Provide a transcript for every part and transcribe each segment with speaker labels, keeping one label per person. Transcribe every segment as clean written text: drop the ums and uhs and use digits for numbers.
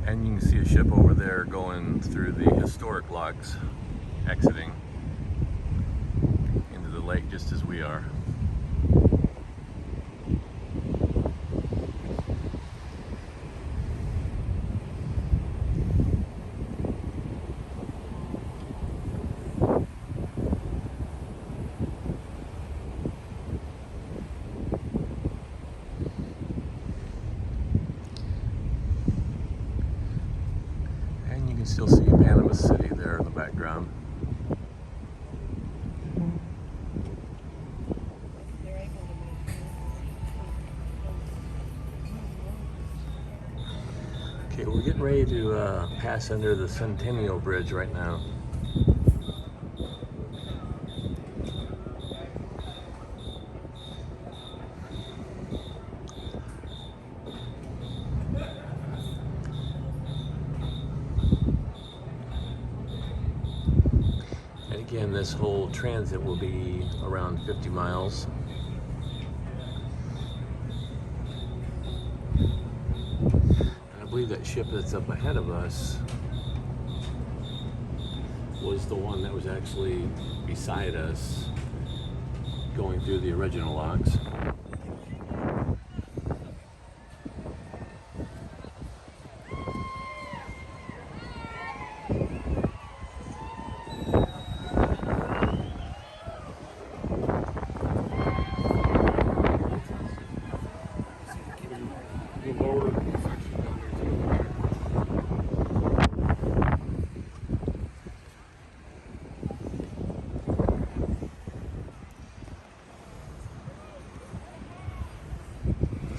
Speaker 1: And you can see a ship over there going through the historic locks, exiting into the lake just as we are. Still see Panama City there in the background. Okay, we're getting ready to pass under the Centennial Bridge right now. Again, this whole transit will be around 50 miles. And I believe that ship that's up ahead of us was the one that was actually beside us going through the original locks.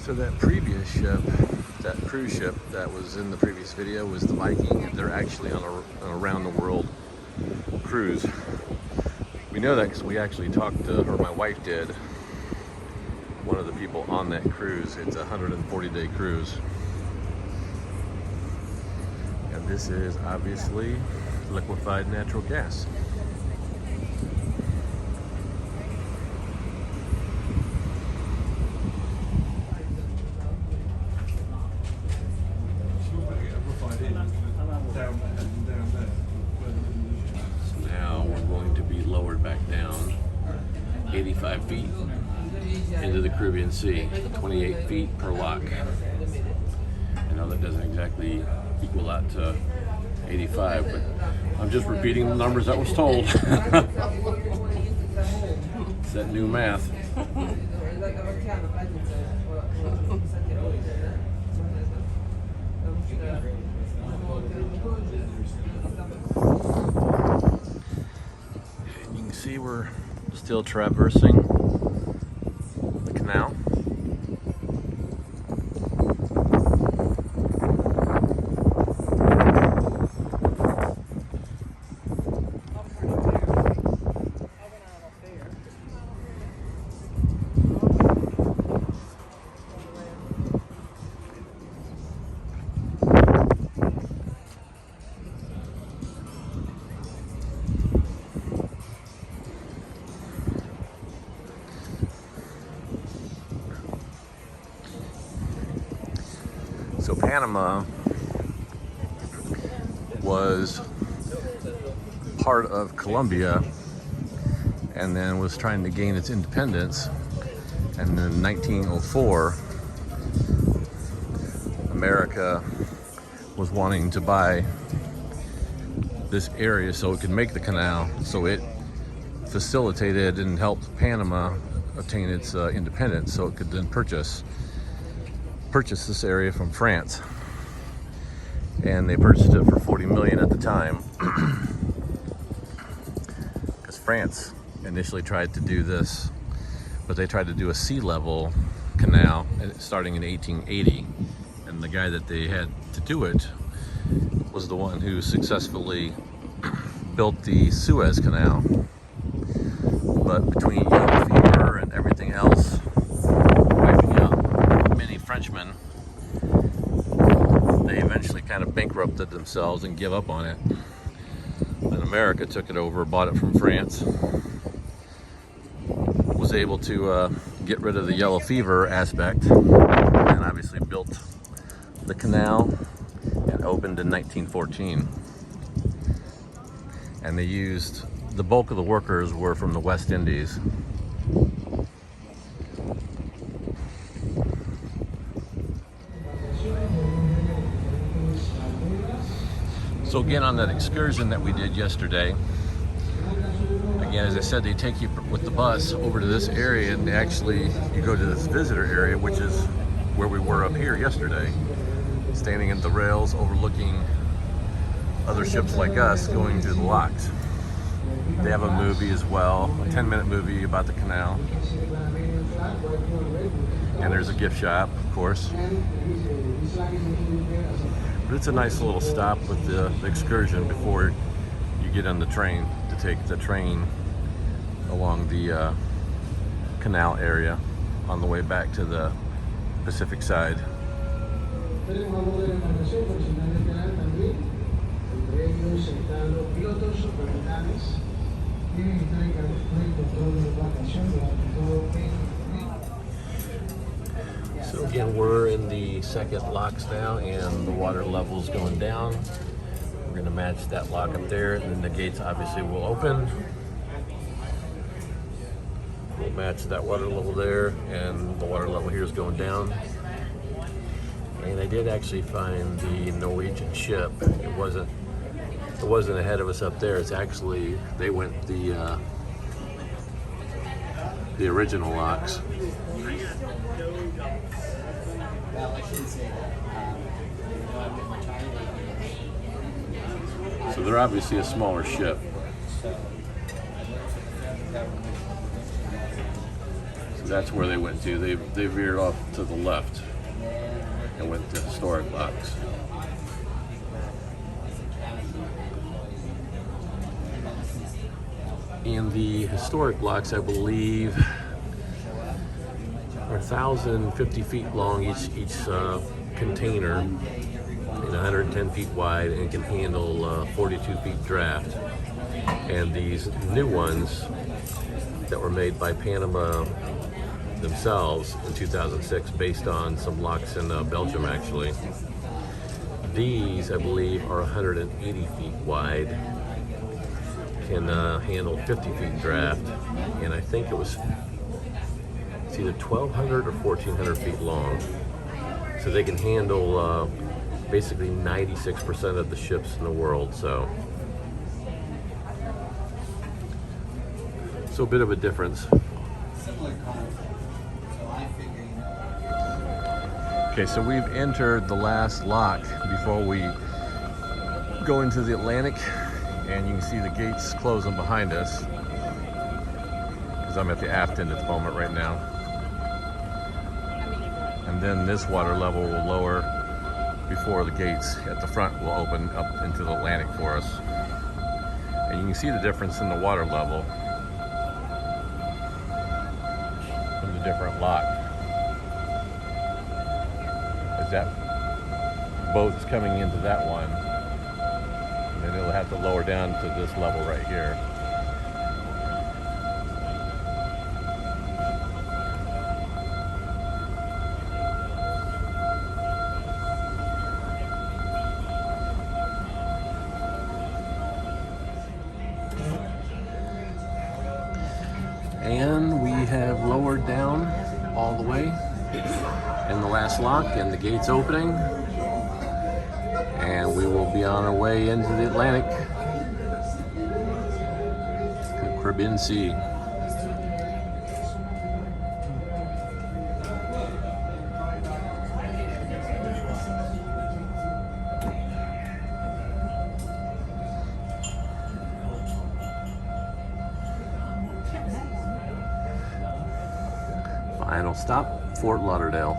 Speaker 1: So that previous ship, that cruise ship that was in the previous video was the Viking, and they're actually on an around the world cruise. We know that because we actually talked to, or my wife did, one of the people on that cruise. It's a 140-day cruise. And this is obviously liquefied natural gas. So now we're going to be lowered back down 85 feet into the Caribbean Sea, 28 feet per lock. I know that doesn't exactly equal out to 85, but I'm just repeating the numbers that was told. It's that new math. And you can see we're still traversing the canal. So Panama was part of Colombia and then was trying to gain its independence. And in 1904, America was wanting to buy this area so it could make the canal. So it facilitated and helped Panama obtain its independence so it could then purchase this area from France. And they purchased it for 40 million at the time because France initially tried to do this, but they tried to do a sea level canal starting in 1880, and the guy that they had to do it was the one who successfully built the Suez Canal. But between yellow fever and everything else wiping out many Frenchmen, they eventually kind of bankrupted themselves and give up on it. Then America took it over, bought it from France, was able to get rid of the yellow fever aspect, and obviously built the canal. And and opened in 1914. And they used, the bulk of the workers were from the West Indies. So again, on that excursion that we did yesterday, again, as I said, they take you with the bus over to this area, and actually you go to this visitor area, which is where we were up here yesterday, standing at the rails overlooking other ships like us going through the locks. They have a movie as well, a 10-minute movie about the canal. And there's a gift shop, of course. But it's a nice little stop with the excursion before you get on the train, to take the train along the canal area on the way back to the Pacific side. So again, we're in the second locks now, and the water level's going down. We're going to match that lock up there, and then the gates obviously will open. We'll match that water level there, and the water level here is going down. And I did actually find the Norwegian ship. It wasn't ahead of us up there. It's actually, they went the original locks. So they're obviously a smaller ship. So that's where they went to. They veered off to the left and went to historic locks. And the historic locks, I believe, are 1,050 feet long each container, and 110 feet wide, and can handle 42 feet draft. And these new ones that were made by Panama themselves in 2006, based on some locks in Belgium actually, these I believe are 180 feet wide, can handle 50 feet draft, and I think it's either 1,200 or 1,400 feet long. So they can handle basically 96% of the ships in the world. So a bit of a difference. Okay, so we've entered the last lock before we go into the Atlantic, and you can see the gates closing behind us, because I'm at the aft end at the moment right now. And then this water level will lower before the gates at the front will open up into the Atlantic for us. And you can see the difference in the water level from the different lock. As that boat is coming into that one, and then it'll have to lower down to this level right here. And we have lowered down all the way in the last lock, and the gate's opening, and we will be on our way into the Atlantic, the Caribbean Sea. Final stop, Fort Lauderdale.